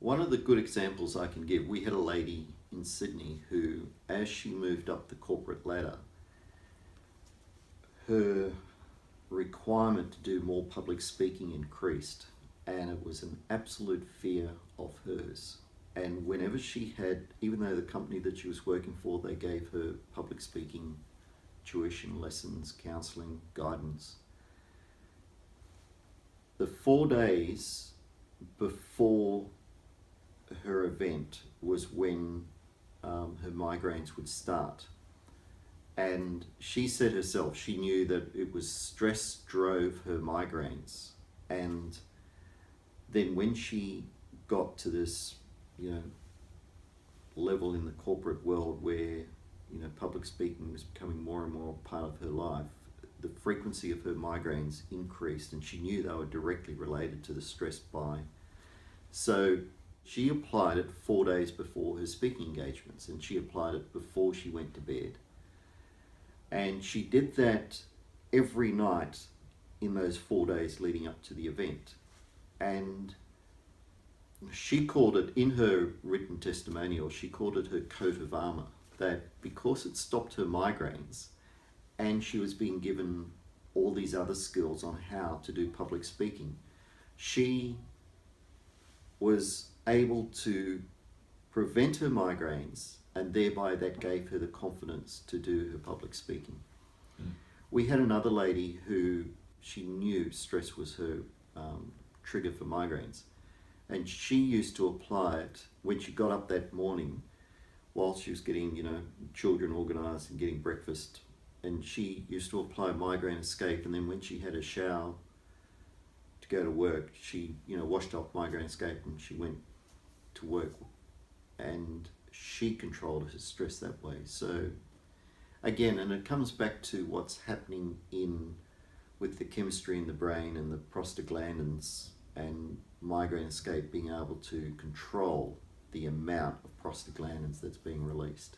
One of the good examples I can give, we had a lady in Sydney who, as she moved up the corporate ladder, her requirement to do more public speaking increased, and it was an absolute fear of hers. And whenever she had, even though the company that she was working for, they gave her public speaking tuition, lessons, counselling, guidance, the 4 days before her event was when her migraines would start. And she said herself, she knew that it was stress drove her migraines. And then when she got to this, level in the corporate world where, public speaking was becoming more and more part of her life, the frequency of her migraines increased, and she knew they were directly related to the stress buy. So she applied it 4 days before her speaking engagements, and she applied it before she went to bed. And she did that every night in those 4 days leading up to the event. And she called it, in her written testimonial, she called it her coat of armor, that because it stopped her migraines and she was being given all these other skills on how to do public speaking, she was able to prevent her migraines, and thereby that gave her the confidence to do her public speaking. We had another lady who, she knew stress was her trigger for migraines, and she used to apply it when she got up that morning while she was getting children organised and getting breakfast, and she used to apply Migraine Escape, and then when she had a shower to go to work, she washed off Migraine Escape and she went to work, and she controlled her stress that way. So again, and it comes back to what's happening with the chemistry in the brain and the prostaglandins, and Migraine Escape being able to control the amount of prostaglandins that's being released.